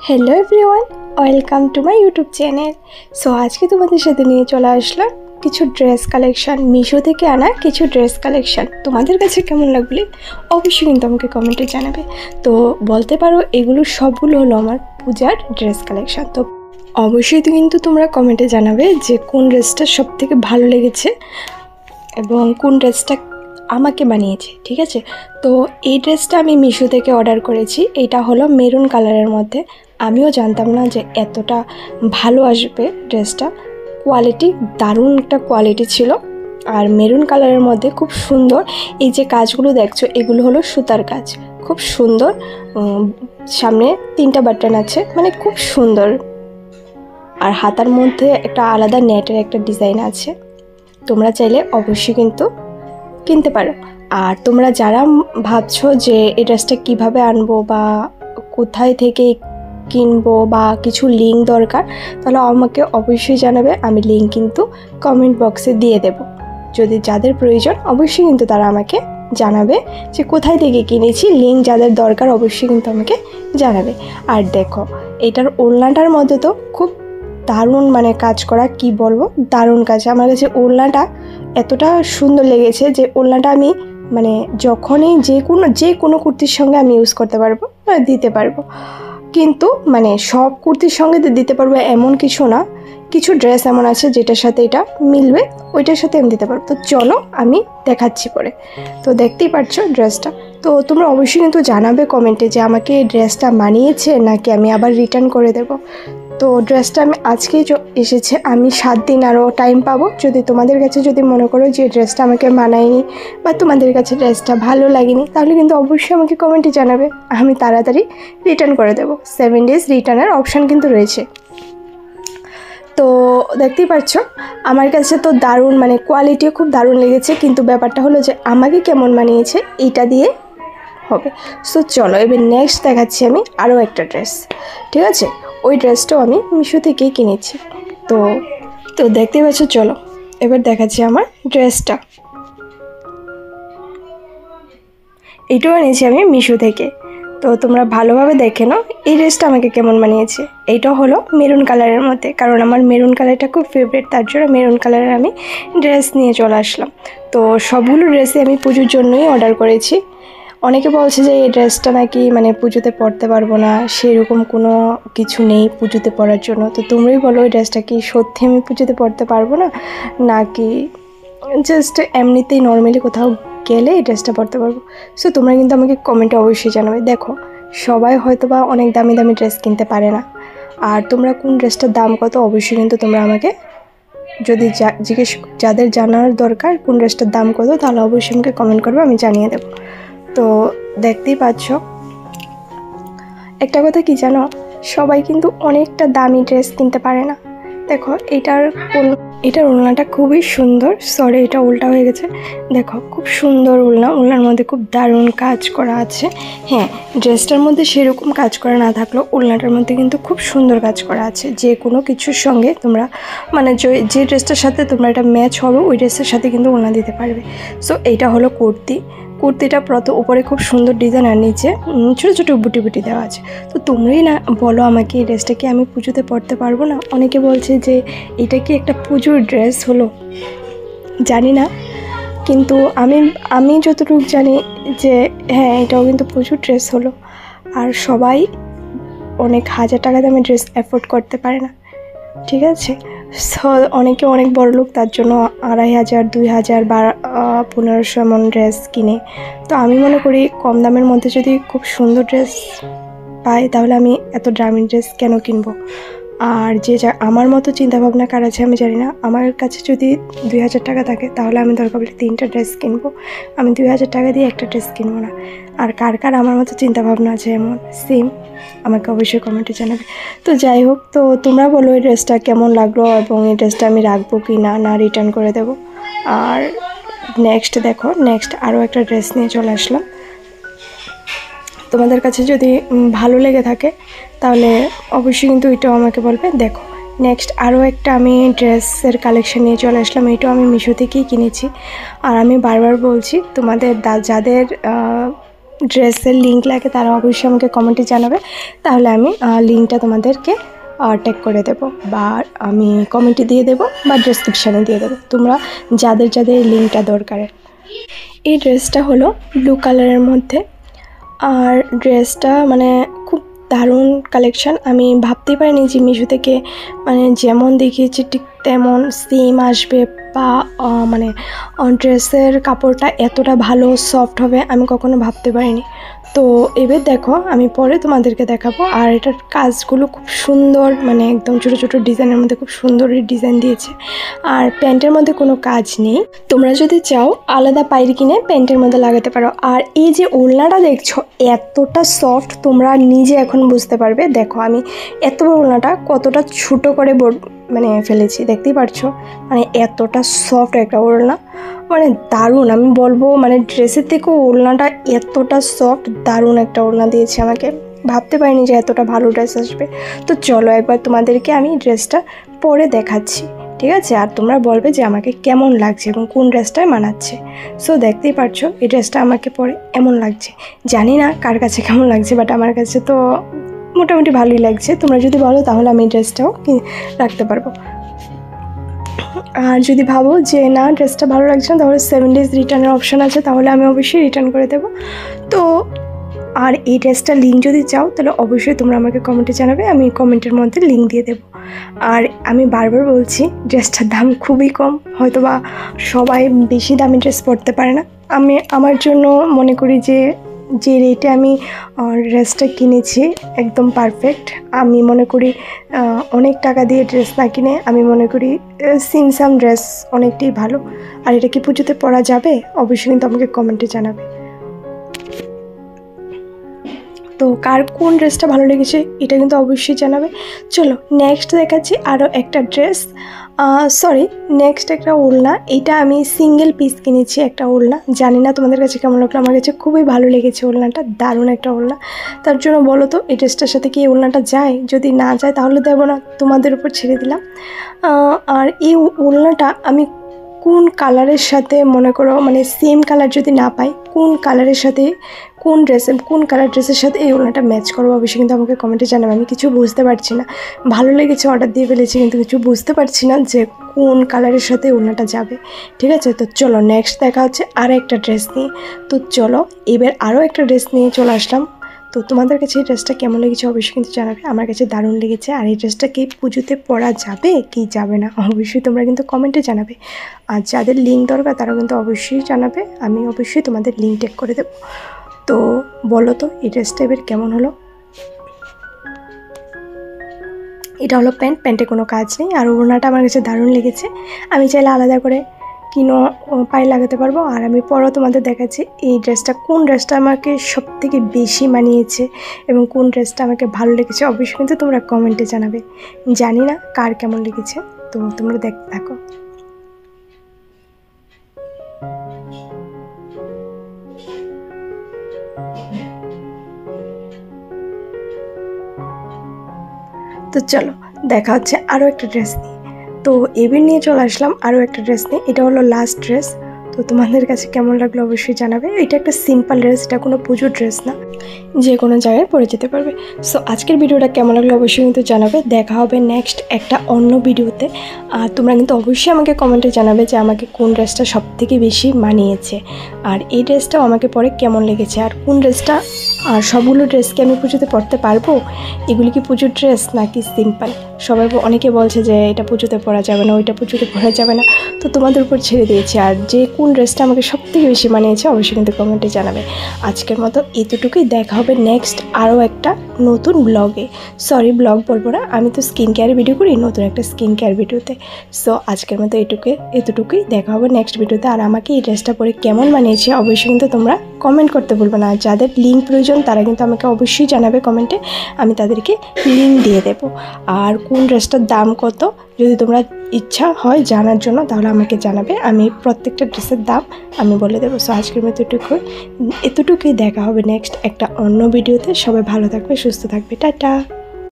Hello everyone welcome to my YouTube channel. So आज के तुम्हारे साथे নিয়ে চলে আসলাম কিছু ড্রেস কালেকশন, মিশো থেকে আনা কিছু ড্রেস কালেকশন। তোমাদের কাছে কেমন লাগবে অবশ্যই কিন্তু আমাকে কমেন্টে জানাবে। তো বলতে পারো এগুলো সবগুলো হলো আমার পূজার ড্রেস কালেকশন। তো অবশ্যই কিন্তু তোমরা কমেন্টে জানাবে যে কোন ড্রেসটা সবথেকে ভালো লেগেছে এবং কোন ড্রেসটা আমাকে বানিয়েছে, ঠিক আছে। তো এই ড্রেসটা আমি মিশো থেকে অর্ডার করেছি। এটা হলো মেরুন কালারের মধ্যে। আমিও জানতাম না যে এতটা ভালো আসবে ড্রেসটা। কোয়ালিটি দারুণ একটা কোয়ালিটি ছিল, আর মেরুন কালারের মধ্যে খুব সুন্দর। এই যে কাজগুলো দেখছো এগুলো হলো সুতার কাজ, খুব সুন্দর। সামনে 3টা বাটন আছে, মানে খুব সুন্দর। আর হাতার মধ্যে একটা আলাদা নেটের একটা ডিজাইন আছে। তোমরা চাইলে অবশ্যই কিন্তু কিনতে পারো। আর তোমরা যারা ভাবছো যে এই ড্রেসটা কীভাবে আনবো বা কোথায় থেকে কিনবো বা কিছু লিঙ্ক দরকার, তাহলে আমাকে অবশ্যই জানাবে। আমি লিঙ্ক কিন্তু কমেন্ট বক্সে দিয়ে দেব। যদি যাদের প্রয়োজন অবশ্যই কিন্তু তারা আমাকে জানাবে যে কোথায় থেকে কিনেছি। লিঙ্ক যাদের দরকার অবশ্যই কিন্তু আমাকে জানাবে। আর দেখো এটার ওড়নাটার মধ্যে তো খুব দারুণ, মানে কাজ করা, কি বলবো, দারুণ কাজ। আমার কাছে ওড়নাটা এতটা সুন্দর লেগেছে যে ওড়নাটা আমি মানে যখনই যে কোনো কুর্তির সঙ্গে আমি ইউজ করতে পারবো বা দিতে পারবো। কিন্তু মানে সব কুর্তির সঙ্গে দিতে পারবো এমন কিছু না, কিছু ড্রেস এমন আছে যেটার সাথে এটা মিলবে, ওইটার সাথে আমি দিতে পারবো। তো চলো আমি দেখাচ্ছি পরে। তো দেখতেই পাচ্ছ ড্রেসটা। তো তোমরা অবশ্যই কিন্তু জানাবে কমেন্টে যে আমাকে এই ড্রেসটা মানিয়েছে নাকি আমি আবার রিটার্ন করে দেব। তো ড্রেসটা আমি আজকেই এসেছে, আমি 7 দিন আরও টাইম পাবো। যদি তোমাদের কাছে যদি মনে করো যে ড্রেসটা আমাকে মানায়নি বা তোমাদের কাছে ড্রেসটা ভালো লাগেনি, তাহলে কিন্তু অবশ্যই আমাকে কমেন্টে জানাবে। আমি তাড়াতাড়ি রিটার্ন করে দেবো। 7 ডেজ রিটার্নের অপশান কিন্তু রয়েছে। তো দেখতেই পাচ্ছ আমার কাছে তো দারুণ, মানে কোয়ালিটিও খুব দারুণ লেগেছে। কিন্তু ব্যাপারটা হলো যে আমাকে কেমন মানিয়েছে এইটা দিয়ে হবে। সো চলো এবার নেক্সট দেখাচ্ছি আমি আরও একটা ড্রেস, ঠিক আছে। ওই ড্রেসটাও আমি মিশো থেকেই কিনেছি। তো দেখতে পাচ্ছ, চলো এবার দেখাচ্ছি আমার ড্রেসটা। এইটাও এনেছি আমি মিশো থেকে। তো তোমরা ভালোভাবে দেখে নাও এই ড্রেসটা আমাকে কেমন মানিয়েছে। এইটাও হলো মেরুন কালারের মধ্যে, কারণ আমার মেরুন কালারটা খুব ফেভারিট, তার জন্য মেরুন কালারের আমি ড্রেস নিয়ে চলে আসলাম। তো সবগুলো ড্রেসই আমি পুজোর জন্যই অর্ডার করেছি। অনেকে বলছে যে এই ড্রেসটা নাকি মানে পুজোতে পরতে পারবো না, সেরকম কোনো কিছু নেই পুজোতে পরার জন্য। তো তোমরাই বলো এই ড্রেসটা কি সত্যি আমি পুজোতে পরতে পারবো না, নাকি জাস্ট এমনিতেই নর্মালি কোথাও গেলে এই ড্রেসটা পরতে পারবো। সো তোমরা কিন্তু আমাকে কমেন্টে অবশ্যই জানাবে। দেখো সবাই হয়তো বা অনেক দামি দামি ড্রেস কিনতে পারে না। আর তোমরা কোন ড্রেসটার দাম কত অবশ্যই কিন্তু তোমরা আমাকে যদি যাদের জানার দরকার কোন ড্রেসটার দাম কত, তাহলে অবশ্যই আমাকে কমেন্ট করবে, আমি জানিয়ে দেবো। তো দেখতেই পাচ্ছ, একটা কথা কি জানো, সবাই কিন্তু অনেকটা দামি ড্রেস কিনতে পারে না। দেখো এটার ওড়নাটা খুবই সুন্দর। সরি, এটা উল্টা হয়ে গেছে। দেখো খুব সুন্দর ওড়নার মধ্যে খুব দারুণ কাজ করা আছে। হ্যাঁ, ড্রেসটার মধ্যে সেরকম কাজ করা না থাকলেও ওড়নাটার মধ্যে কিন্তু খুব সুন্দর কাজ করা আছে। যে কোনো কিছুর সঙ্গে তোমরা মানে যে ড্রেসটার সাথে তোমরা এটা ম্যাচ হবে ওই ড্রেসের সাথে কিন্তু ওড়না দিতে পারবে। সো এইটা হলো কুর্তিটা উপরে খুব সুন্দর ডিজাইন, আর নিচে ছোটো ছোটো বুটি বুটি দেওয়া আছে। তো তোমরাই না বলো আমাকে এই ড্রেসটা কি আমি পুজোতে পরতে পারবো না। অনেকে বলছে যে এটা কি একটা পুজোর ড্রেস হলো, জানি না। কিন্তু আমি যতটুকু জানি যে হ্যাঁ, এটাও কিন্তু পুজোর ড্রেস হলো। আর সবাই অনেক হাজার টাকা দামে ড্রেস অ্যাফোর্ড করতে পারে না, ঠিক আছে। অনেকে অনেক বড় লোক, তার জন্য 2500, 2000 বা 1500 এমন ড্রেস কিনে। তো আমি মনে করি কম দামের মধ্যে যদি খুব সুন্দর ড্রেস পাই, তাহলে আমি এত দামি ড্রেস কেন কিনবো। আর আমার মতো চিন্তাভাবনা কার আছে আমি জানি না। আমার কাছে যদি 2000 টাকা থাকে, তাহলে আমি দরকার বলে 3টা ড্রেস কিনবো। আমি 2000 টাকা দিয়ে একটা ড্রেস কিনবো না। আর কার আমার মতো চিন্তাভাবনা আছে এমন সেম, আমাকে অবশ্যই কমেন্টে জানাবে। তো যাই হোক, তো তোমরা বলো এই ড্রেসটা কেমন লাগলো এবং এই ড্রেসটা আমি রাখবো কি না রিটার্ন করে দেবো। আর নেক্সট আরও একটা ড্রেস নিয়ে চলে আসলাম। তোমাদের কাছে যদি ভালো লেগে থাকে তাহলে অবশ্যই কিন্তু এটাও আমাকে বলবে। দেখো নেক্সট আরও একটা আমি ড্রেসের কালেকশন নিয়ে চলে আসলাম। এটাও আমি মিশো থেকেই কিনেছি। আর আমি বারবার বলছি, তোমাদের যাদের ড্রেসের লিঙ্ক লাগে তারা অবশ্যই আমাকে কমেন্টে জানাবে, তাহলে আমি লিঙ্কটা তোমাদেরকে ট্যাগ করে দেবো, বা আমি কমেন্টে দিয়ে দেবো বা ডেসক্রিপশানে দিয়ে দেবো, তোমরা যাদের যাদের লিঙ্কটা দরকারের। এই ড্রেসটা হলো ব্লু কালারের মধ্যে, আর ড্রেসটা মানে খুব দারুণ কালেকশান। আমি ভাবতেই পারিনি যে মিশো থেকে মানে যেমন দেখিয়েছি ঠিক তেমন সেম আসবে, বা মানে ড্রেসের কাপড়টা এতটা ভালো সফট হবে আমি কখনো ভাবতে পারিনি। তো এবার দেখো আমি পরে তোমাদেরকে দেখাবো। আর এটার কাজগুলো খুব সুন্দর, মানে একদম ছোটো ছোটো ডিজাইনের মধ্যে খুব সুন্দর ডিজাইন দিয়েছে। আর প্যান্টের মধ্যে কোনো কাজ নেই, তোমরা যদি চাও আলাদা পাইর কিনে প্যান্টের মধ্যে লাগাতে পারো। আর এই যে ওড়নাটা দেখছো এতটা সফট, তোমরা নিজে এখন বুঝতে পারবে। দেখো আমি এত বড় ওড়নাটা কতটা ছোটো করে মানে ফেলেছি, দেখতেই পারছো, মানে এতটা সফট একটা ওড়না, মানে দারুণ। আমি বলবো মানে ড্রেসের থেকেও ওড়নাটা এতটা সফট, দারুণ একটা ওড়না দিয়েছে আমাকে, ভাবতে পারিনি যে এতটা ভালো ড্রেস আসবে। তো চলো একবার তোমাদেরকে আমি ড্রেসটা পরে দেখাচ্ছি, ঠিক আছে? আর তোমরা বলবে যে আমাকে কেমন লাগছে এবং কোন ড্রেসটায় মানাচ্ছে। সো দেখতেই পারছো এই ড্রেসটা আমাকে পরে এমন লাগছে, জানি না কার কাছে কেমন লাগছে, বাট আমার কাছে তো মোটামুটি ভালোই লাগছে। তোমরা যদি বলো তাহলে আমি এই ড্রেসটাও রাখতে পারবো। আর যদি ভাবো যে না ড্রেসটা ভালো লাগছে না, তাহলে 7 days রিটার্নের অপশান আছে, তাহলে আমি অবশ্যই রিটার্ন করে দেবো। তো আর এই ড্রেসটার লিঙ্ক যদি চাও তাহলে অবশ্যই তোমরা আমাকে কমেন্টে জানাবে, আমি কমেন্টের মধ্যে লিঙ্ক দিয়ে দেবো। আর আমি বারবার বলছি ড্রেসটার দাম খুবই কম, হয়তো বা সবাই বেশি দামি ড্রেস পরতে পারে না। আমি আমার জন্য মনে করি যে রেটে আমি ড্রেসটা কিনেছি একদম পারফেক্ট। আমি মনে করি অনেক টাকা দিয়ে ড্রেস না কিনে আমি মনে করি সিমসাম ড্রেস অনেকটাই ভালো। আর এটা কি পুজোতে পরা যাবে অবশ্যই কিন্তু আমাকে কমেন্টে জানাবে। তো কার কোন ড্রেসটা ভালো লেগেছে এটা কিন্তু অবশ্যই জানাবে। চলো নেক্সট দেখাচ্ছি আরও একটা ড্রেস, নেক্সট একটা ওড়না। এটা আমি সিঙ্গেল পিস কিনেছি একটা ওড়না, জানি না তোমাদের কাছে কেমন লাগলো, আমার কাছে খুবই ভালো লেগেছে ওড়নাটা, দারুণ একটা ওড়না। তার জন্য বলো তো এই ড্রেসটার সাথে কি এই ওড়নাটা যায়? যদি না যায় তাহলে দেবো না, তোমাদের উপর ছেড়ে দিলাম। আর এই ওড়নাটা আমি কোন কালারের সাথে মনে করো, মানে সেম কালার যদি না পাই, কোন কালারের সাথে কোন কালার ড্রেসের সাথে এই ওড়নাটা ম্যাচ করবো অবশ্যই কিন্তু আমাকে কমেন্টে জানাবে। আমি কিছু বুঝতে পারছি না, ভালো লেগেছে অর্ডার দিয়ে ফেলেছি কিন্তু কিছু বুঝতে পারছি না যে কোন কালারের সাথে ওড়নাটা যাবে, ঠিক আছে? তো চলো নেক্সট দেখা হচ্ছে আরও একটা ড্রেস নিয়ে। তো চলো এবার আরও একটা ড্রেস নিয়ে চলে আসলাম। তো তোমাদের কাছে এই ড্রেসটা কেমন লেগেছে অবশ্যই কিন্তু জানাবে, আমার কাছে দারুণ লেগেছে। আর এই ড্রেসটা কি পুজোতে পরা যাবে কি যাবে না অবশ্যই তোমরা কিন্তু কমেন্টে জানাবে। আর যাদের লিঙ্ক দরকার তারা কিন্তু অবশ্যই জানাবে, আমি অবশ্যই তোমাদের লিঙ্ক ট্যাগ করে দেবো। তো বলো তো এই ড্রেসটা এবার কেমন হলো? এটা হলো প্যান্টে কোনো কাজ নেই। আর ওড়নাটা আমার কাছে দারুণ লেগেছে, আমি চাইলে আলাদা করে কিনো পায়ে লাগাতে পারবো। আর আমি পরও তোমাদের দেখাচ্ছি এই ড্রেসটা, কোন ড্রেসটা আমাকে সবথেকে বেশি মানিয়েছে এবং কোন ড্রেসটা আমাকে ভালো লেগেছে অবশ্যই কিন্তু তোমরা কমেন্টে জানাবে। জানি না কার কেমন লেগেছে, তো তোমরা দেখতে থাকো। তো চলো দেখা হচ্ছে আরও একটা ড্রেস নিয়ে। তো এবার নিয়ে চলে আসলাম আরও একটা ড্রেস নিয়ে, এটা হলো লাস্ট ড্রেস। তো তোমাদের কাছে কেমন লাগলো অবশ্যই জানাবে। এটা একটা সিম্পল ড্রেস, এটা কোনো পুজোর ড্রেস না, যে কোনো জায়গায় পরে যেতে পারবে। সো আজকের ভিডিওটা কেমন লাগলো অবশ্যই কিন্তু জানাবে, দেখা হবে নেক্সট একটা অন্য ভিডিওতে। আর তোমরা কিন্তু অবশ্যই আমাকে কমেন্টে জানাবে যে আমাকে কোন ড্রেসটা সবথেকে বেশি মানিয়েছে, আর এই ড্রেসটাও আমাকে পরে কেমন লেগেছে, আর কোন ড্রেসটা, আর সবগুলো ড্রেসকে আমি পুজোতে পরতে পারবো, এগুলি কি পুজোর ড্রেস নাকি সিম্পল। সবাই অনেকে বলছে যে এটা পুজোতে পরা যাবে না, ওইটা পুজোতে পরা যাবে না, তো তোমাদের উপর ছেড়ে দিয়েছি। আর যে কোন ড্রেসটা আমাকে সবথেকে বেশি মানিয়েছে অবশ্যই কিন্তু কমেন্টে জানাবে। আজকের মতো এতটুকুই, দেখা হবে নেক্সট আরও একটা নতুন ব্লগে। ব্লগ বলবো না, আমি তো স্কিন কেয়ার ভিডিও করি, নতুন একটা স্কিন কেয়ার ভিডিওতে। সো আজকের মতো এতটুকুই, দেখা হবে নেক্সট ভিডিওতে। আর আমাকে এই ড্রেসটা পরে কেমন মানিয়েছে অবশ্যই কিন্তু তোমরা কমেন্ট করতে ভুলবে না। যাদের লিঙ্ক প্রয়োজন তারা কিন্তু আমাকে অবশ্যই জানাবে কমেন্টে, আমি তাদেরকে লিঙ্ক দিয়ে দেবো। আর কোন ড্রেসটার দাম কত যদি তোমরা ইচ্ছা হয় জানার জন্য তাহলে আমাকে জানাবে, আমি প্রত্যেকটা ড্রেসের দাম আমি বলে দেবো। সো আজকের মতো এতটুকুই, দেখা হবে নেক্সট একটা অন্য ভিডিওতে। সবাই ভালো থাকবে, সুস্থ থাকবে, টাটা।